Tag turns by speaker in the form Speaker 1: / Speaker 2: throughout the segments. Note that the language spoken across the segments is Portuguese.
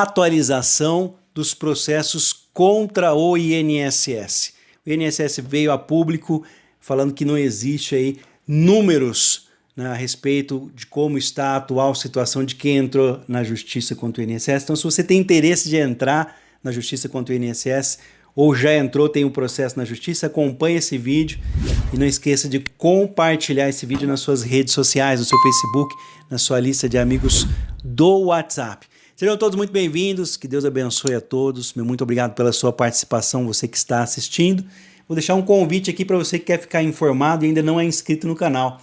Speaker 1: atualização dos processos contra o INSS. O INSS veio a público falando que não existe aí números, né, a respeito de como está a atual situação de quem entrou na justiça contra o INSS. Então, se você tem interesse de entrar na justiça contra o INSS ou já entrou, tem um processo na justiça, acompanhe esse vídeo e não esqueça de compartilhar esse vídeo nas suas redes sociais, no seu Facebook, na sua lista de amigos do WhatsApp. Sejam todos muito bem-vindos, que Deus abençoe a todos. Meu muito obrigado pela sua participação, você que está assistindo. Vou deixar um convite aqui para você que quer ficar informado e ainda não é inscrito no canal.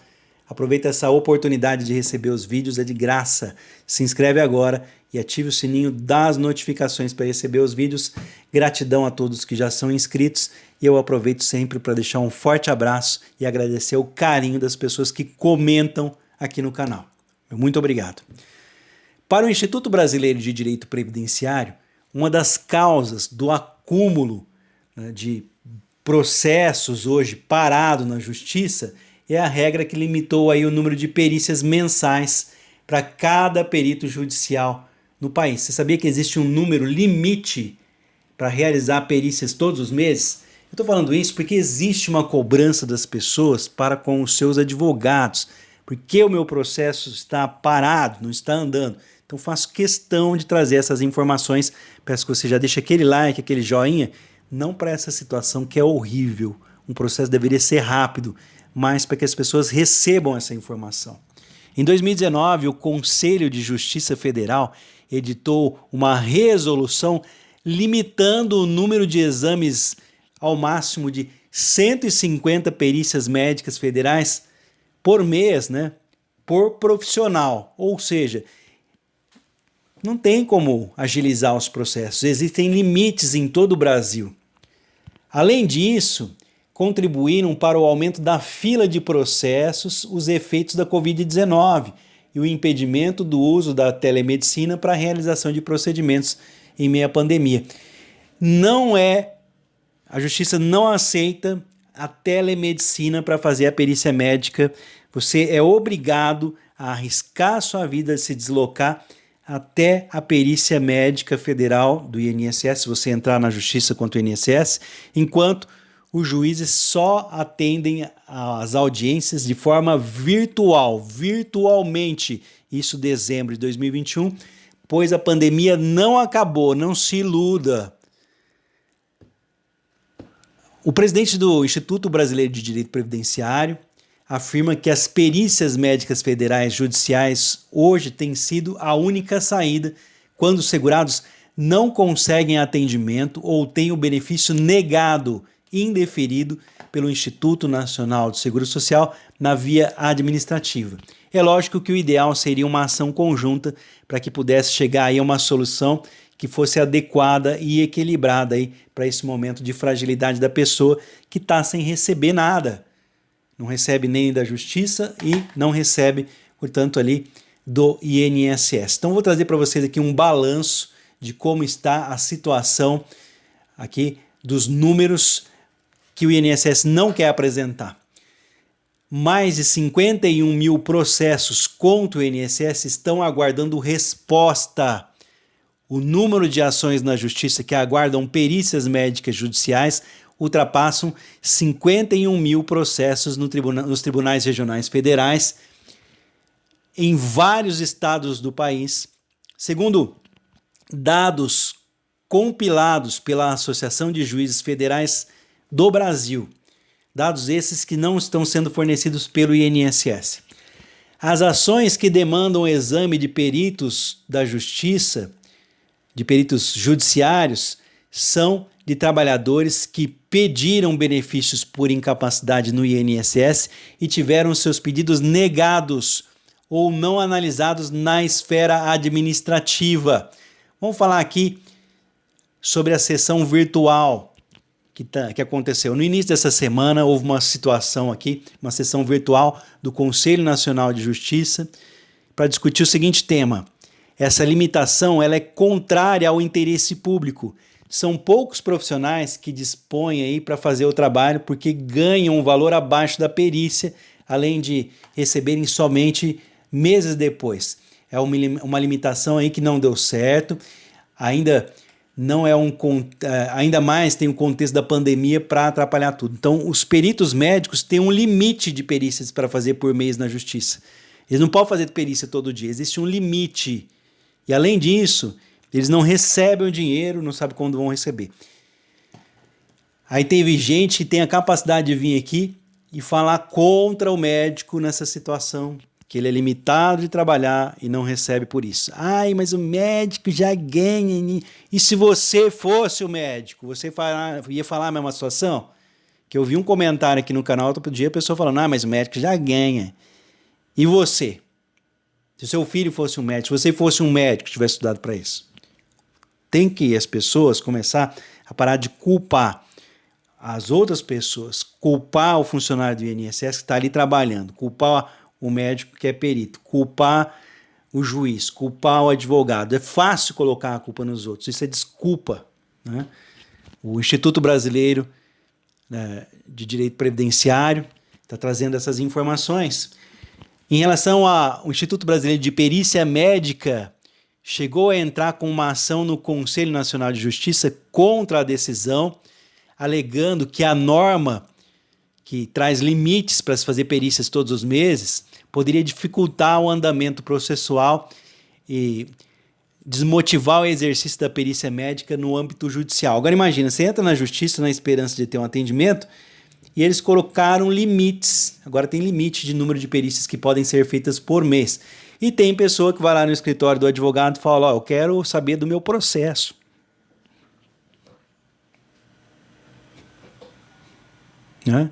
Speaker 1: Aproveita essa oportunidade de receber os vídeos, é de graça. Se inscreve agora e ative o sininho das notificações para receber os vídeos. Gratidão a todos que já são inscritos e eu aproveito sempre para deixar um forte abraço e agradecer o carinho das pessoas que comentam aqui no canal. Muito obrigado. Para o Instituto Brasileiro de Direito Previdenciário, uma das causas do acúmulo, né, de processos hoje parados na justiça é a regra que limitou aí o número de perícias mensais para cada perito judicial no país. Você sabia que existe um número limite para realizar perícias todos os meses? Eu estou falando isso porque existe uma cobrança das pessoas para com os seus advogados, porque o meu processo está parado, não está andando. Então faço questão de trazer essas informações. Peço que você já deixe aquele like, aquele joinha, não para essa situação que é horrível. Um processo deveria ser rápido, mas para que as pessoas recebam essa informação. Em 2019, o Conselho de Justiça Federal editou uma resolução limitando o número de exames ao máximo de 150 perícias médicas federais por mês, né, por profissional. Ou seja, não tem como agilizar os processos, existem limites em todo o Brasil. Além disso, contribuíram para o aumento da fila de processos os efeitos da Covid-19 e o impedimento do uso da telemedicina para a realização de procedimentos em meio à pandemia. A justiça não aceita a telemedicina para fazer a perícia médica. Você é obrigado a arriscar a sua vida, se deslocar até a perícia médica federal do INSS, se você entrar na justiça contra o INSS, enquanto os juízes só atendem as audiências de forma virtualmente, isso em dezembro de 2021, pois a pandemia não acabou, não se iluda. O presidente do Instituto Brasileiro de Direito Previdenciário afirma que as perícias médicas federais judiciais hoje têm sido a única saída quando os segurados não conseguem atendimento ou têm o benefício negado, indeferido pelo Instituto Nacional de Seguro Social na via administrativa. É lógico que o ideal seria uma ação conjunta para que pudesse chegar aí a uma solução que fosse adequada e equilibrada aí para esse momento de fragilidade da pessoa que está sem receber nada. Não recebe nem da justiça e não recebe, portanto, ali do INSS. Então vou trazer para vocês aqui um balanço de como está a situação aqui dos números que o INSS não quer apresentar. Mais de 51 mil processos contra o INSS estão aguardando resposta. O número de ações na justiça que aguardam perícias médicas judiciais ultrapassam 51 mil processos nos tribunais regionais federais em vários estados do país. Segundo dados compilados pela Associação de Juízes Federais do Brasil, dados esses que não estão sendo fornecidos pelo INSS. As ações que demandam o exame de peritos da justiça, de peritos judiciários, são de trabalhadores que pediram benefícios por incapacidade no INSS e tiveram seus pedidos negados ou não analisados na esfera administrativa. Vamos falar aqui sobre a sessão virtual que aconteceu. No início dessa semana houve uma situação aqui, uma sessão virtual do Conselho Nacional de Justiça para discutir o seguinte tema. Essa limitação ela é contrária ao interesse público. São poucos profissionais que dispõem aí para fazer o trabalho porque ganham um valor abaixo da perícia, além de receberem somente meses depois. É uma limitação aí que não deu certo. ainda não é ainda mais tem o contexto da pandemia para atrapalhar tudo. Então, os peritos médicos têm um limite de perícias para fazer por mês na justiça. Eles não podem fazer perícia todo dia, existe um limite. E além disso, eles não recebem o dinheiro, não sabem quando vão receber. Aí teve gente que tem a capacidade de vir aqui e falar contra o médico nessa situação, que ele é limitado de trabalhar e não recebe por isso. Ai, mas o médico já ganha. E se você fosse o médico, você ia falar a mesma situação? Que eu vi um comentário aqui no canal outro dia, a pessoa falando, mas o médico já ganha. E você? Se seu filho fosse um médico, se você fosse um médico que tivesse estudado para isso. Tem que as pessoas começar a parar de culpar as outras pessoas, culpar o funcionário do INSS que está ali trabalhando, culpar o médico que é perito, culpar o juiz, culpar o advogado. É fácil colocar a culpa nos outros, isso é desculpa, né? O Instituto Brasileiro, né, de Direito Previdenciário está trazendo essas informações. Em relação ao Instituto Brasileiro de Perícia Médica, chegou a entrar com uma ação no Conselho Nacional de Justiça contra a decisão, alegando que a norma que traz limites para se fazer perícias todos os meses poderia dificultar o andamento processual e desmotivar o exercício da perícia médica no âmbito judicial. Agora imagina, você entra na justiça na esperança de ter um atendimento e eles colocaram limites. Agora tem limite de número de perícias que podem ser feitas por mês. E tem pessoa que vai lá no escritório do advogado e fala, eu quero saber do meu processo. Né?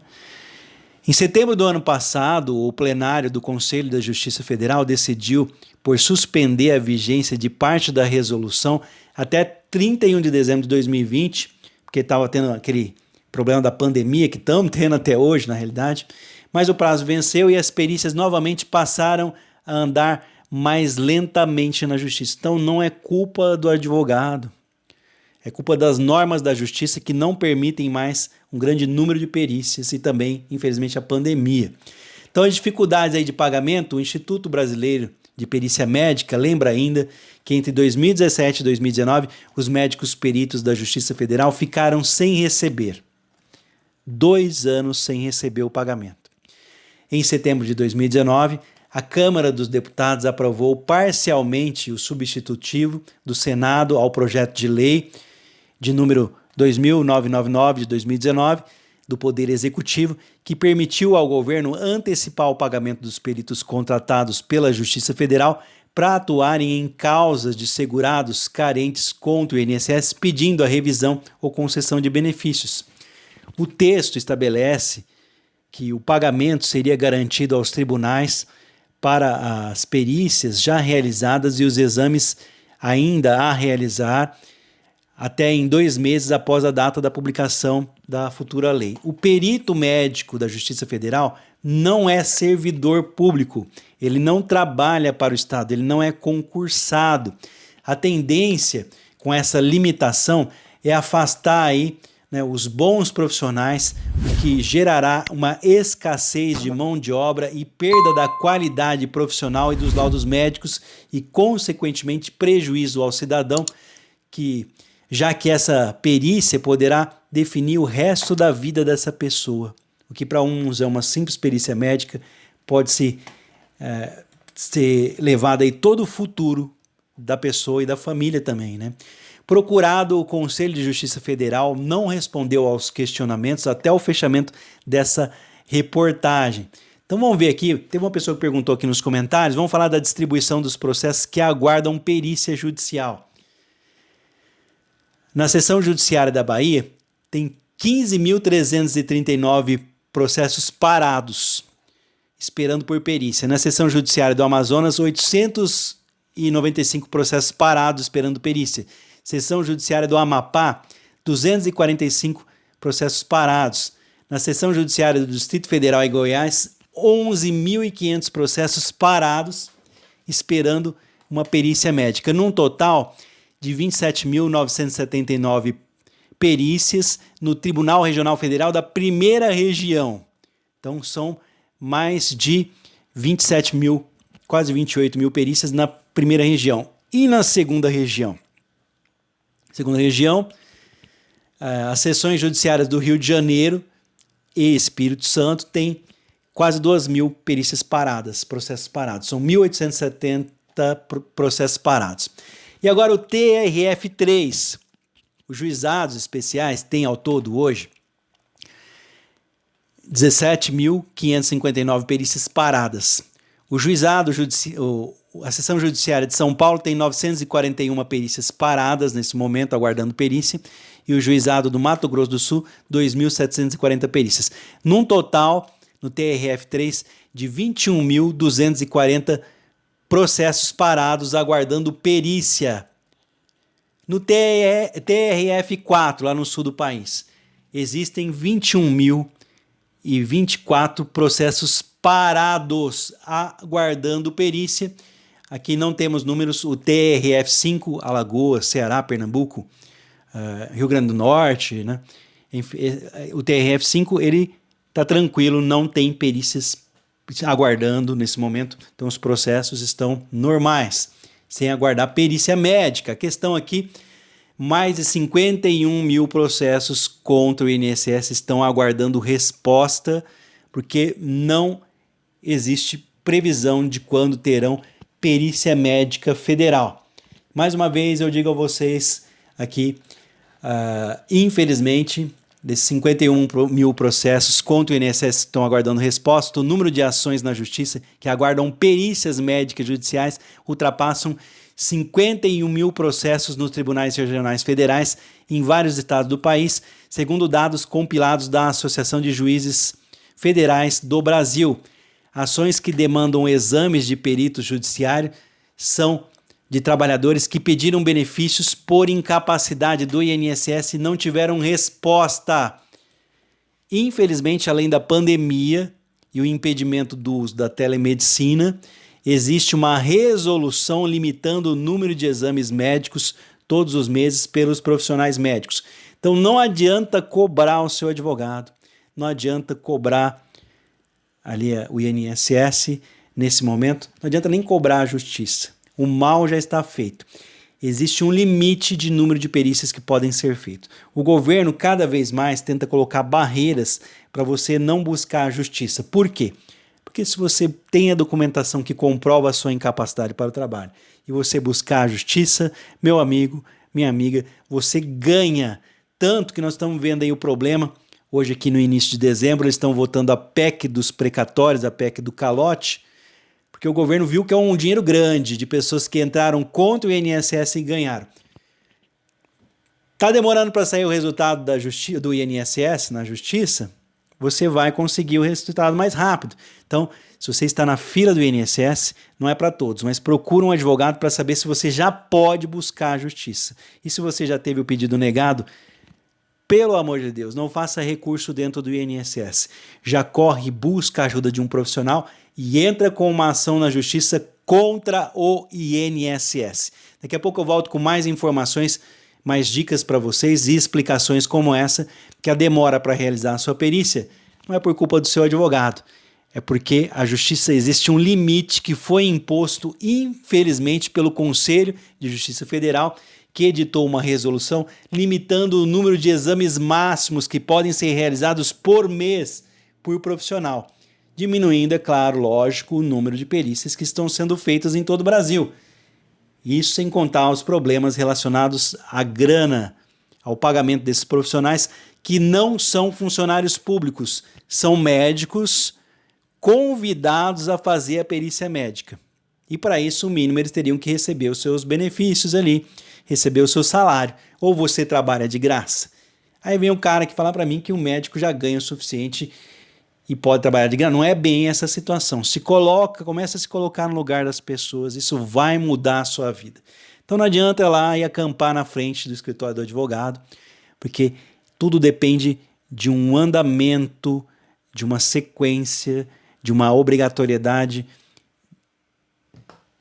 Speaker 1: Em setembro do ano passado, o plenário do Conselho da Justiça Federal decidiu por suspender a vigência de parte da resolução até 31 de dezembro de 2020, porque estava tendo aquele problema da pandemia que estamos tendo até hoje, na realidade, mas o prazo venceu e as perícias novamente passaram a andar mais lentamente na justiça. Então não é culpa do advogado, é culpa das normas da justiça que não permitem mais um grande número de perícias e também, infelizmente, a pandemia. Então, as dificuldades aí de pagamento, o Instituto Brasileiro de Perícia Médica lembra ainda que entre 2017 e 2019, os médicos peritos da Justiça Federal ficaram sem receber. 2 anos sem receber o pagamento. Em setembro de 2019, a Câmara dos Deputados aprovou parcialmente o substitutivo do Senado ao projeto de lei de número 2999 de 2019, do Poder Executivo, que permitiu ao governo antecipar o pagamento dos peritos contratados pela Justiça Federal para atuarem em causas de segurados carentes contra o INSS, pedindo a revisão ou concessão de benefícios. O texto estabelece que o pagamento seria garantido aos tribunais para as perícias já realizadas e os exames ainda a realizar até em 2 meses após a data da publicação da futura lei. O perito médico da Justiça Federal não é servidor público, ele não trabalha para o Estado, ele não é concursado. A tendência com essa limitação é afastar aí, né, os bons profissionais, o que gerará uma escassez de mão de obra e perda da qualidade profissional e dos laudos médicos e, consequentemente, prejuízo ao cidadão, já que essa perícia poderá definir o resto da vida dessa pessoa. O que para uns é uma simples perícia médica pode ser levado aí todo o futuro da pessoa e da família também, né? Procurado, o Conselho de Justiça Federal não respondeu aos questionamentos até o fechamento dessa reportagem. Então vamos ver aqui, teve uma pessoa que perguntou aqui nos comentários, vamos falar da distribuição dos processos que aguardam perícia judicial. Na seção judiciária da Bahia, tem 15.339 processos parados, esperando por perícia. Na seção judiciária do Amazonas, 895 processos parados, esperando perícia. Seção judiciária do Amapá, 245 processos parados. Na seção judiciária do Distrito Federal em Goiás, 11.500 processos parados, esperando uma perícia médica. Num total de 27.979 perícias no Tribunal Regional Federal da Primeira Região. Então, são mais de 27 mil, quase 28 mil perícias na primeira região. E na segunda região? segunda região. As seções judiciárias do Rio de Janeiro e Espírito Santo têm quase 2.000 perícias paradas, processos parados. São 1.870 processos parados. E agora o TRF3. Os juizados especiais têm ao todo hoje 17.559 perícias paradas. A seção judiciária de São Paulo tem 941 perícias paradas nesse momento, aguardando perícia, e o juizado do Mato Grosso do Sul, 2.740 perícias. Num total, no TRF3, de 21.240 processos parados aguardando perícia. No TRF4, lá no sul do país, existem 21.024 processos parados aguardando perícia. Aqui não temos números. O TRF5, Alagoas, Ceará, Pernambuco, Rio Grande do Norte, né? O TRF5 ele está tranquilo, não tem perícias aguardando nesse momento, então os processos estão normais, sem aguardar perícia médica. A questão aqui, mais de 51.000 processos contra o INSS estão aguardando resposta, porque não existe previsão de quando terão perícia médica federal. Mais uma vez eu digo a vocês aqui, infelizmente, desses 51.000 processos contra o INSS que estão aguardando resposta, o número de ações na justiça que aguardam perícias médicas judiciais ultrapassam 51.000 processos nos tribunais regionais federais em vários estados do país, segundo dados compilados da Associação de Juízes Federais do Brasil. Ações que demandam exames de perito judiciário são de trabalhadores que pediram benefícios por incapacidade do INSS e não tiveram resposta. Infelizmente, além da pandemia e o impedimento do uso da telemedicina, existe uma resolução limitando o número de exames médicos todos os meses pelos profissionais médicos. Então não adianta cobrar o seu advogado, não adianta cobrar ali o INSS nesse momento, não adianta nem cobrar a justiça. O mal já está feito. Existe um limite de número de perícias que podem ser feitas. O governo cada vez mais tenta colocar barreiras para você não buscar a justiça. Por quê? Porque se você tem a documentação que comprova a sua incapacidade para o trabalho e você buscar a justiça, meu amigo, minha amiga, você ganha. Tanto que nós estamos vendo aí o problema. Hoje aqui no início de dezembro eles estão votando a PEC dos precatórios, a PEC do calote, porque o governo viu que é um dinheiro grande de pessoas que entraram contra o INSS e ganharam. Está demorando para sair o resultado do INSS na justiça? Você vai conseguir o resultado mais rápido. Então, se você está na fila do INSS, não é para todos, mas procura um advogado para saber se você já pode buscar a justiça. E se você já teve o pedido negado, pelo amor de Deus, não faça recurso dentro do INSS. Já corre, busca a ajuda de um profissional e entra com uma ação na justiça contra o INSS. Daqui a pouco eu volto com mais informações, mais dicas para vocês e explicações como essa, que a demora para realizar a sua perícia não é por culpa do seu advogado, é porque a justiça existe um limite que foi imposto, infelizmente, pelo Conselho de Justiça Federal, que editou uma resolução limitando o número de exames máximos que podem ser realizados por mês por profissional, diminuindo, é claro, lógico, o número de perícias que estão sendo feitas em todo o Brasil. Isso sem contar os problemas relacionados à grana, ao pagamento desses profissionais que não são funcionários públicos, são médicos convidados a fazer a perícia médica. E para isso, o mínimo, eles teriam que receber os seus benefícios ali, receber o seu salário. Ou você trabalha de graça. Aí vem o cara que fala para mim que o médico já ganha o suficiente e pode trabalhar de graça. Não é bem essa situação. Começa a se colocar no lugar das pessoas. Isso vai mudar a sua vida. Então não adianta ir lá e acampar na frente do escritório do advogado, porque tudo depende de um andamento, de uma sequência, de uma obrigatoriedade.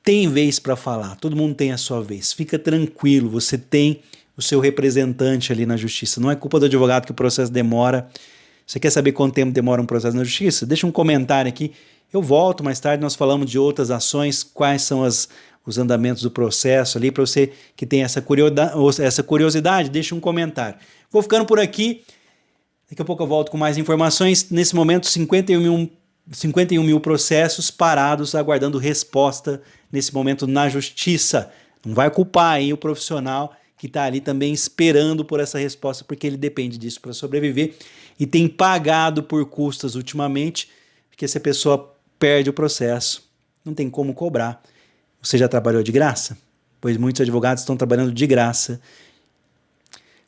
Speaker 1: Tem vez para falar, todo mundo tem a sua vez. Fica tranquilo, você tem o seu representante ali na justiça. Não é culpa do advogado que o processo demora. Você quer saber quanto tempo demora um processo na justiça? Deixa um comentário aqui. Eu volto mais tarde, nós falamos de outras ações, quais são os andamentos do processo ali, para você que tem essa curiosidade, deixa um comentário. Vou ficando por aqui, daqui a pouco eu volto com mais informações. Nesse momento, 51 mil processos parados, aguardando resposta nesse momento na justiça. Não vai culpar aí o profissional que está ali também esperando por essa resposta, porque ele depende disso para sobreviver e tem pagado por custas ultimamente, porque se a pessoa perde o processo, não tem como cobrar. Você já trabalhou de graça? Pois muitos advogados estão trabalhando de graça.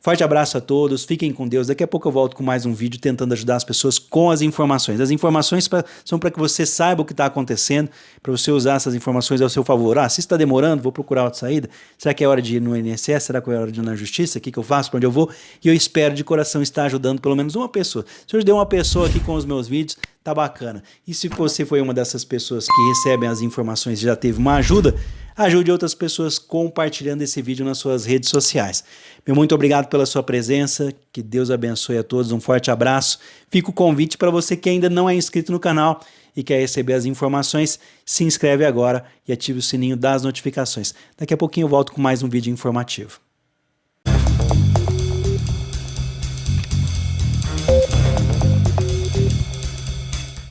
Speaker 1: Forte abraço a todos, fiquem com Deus. Daqui a pouco eu volto com mais um vídeo tentando ajudar as pessoas com as informações. As informações são para que você saiba o que está acontecendo, para você usar essas informações ao seu favor. Se está demorando, vou procurar outra saída. Será que é hora de ir no INSS? Será que é hora de ir na justiça? O que eu faço? Para onde eu vou? E eu espero de coração estar ajudando pelo menos uma pessoa. Se eu ajudei uma pessoa aqui com os meus vídeos, tá bacana. E se você foi uma dessas pessoas que recebem as informações e já teve uma ajuda, ajude outras pessoas compartilhando esse vídeo nas suas redes sociais. Meu muito obrigado pela sua presença, que Deus abençoe a todos, um forte abraço. Fica o convite para você que ainda não é inscrito no canal e quer receber as informações, se inscreve agora e ative o sininho das notificações. Daqui a pouquinho eu volto com mais um vídeo informativo.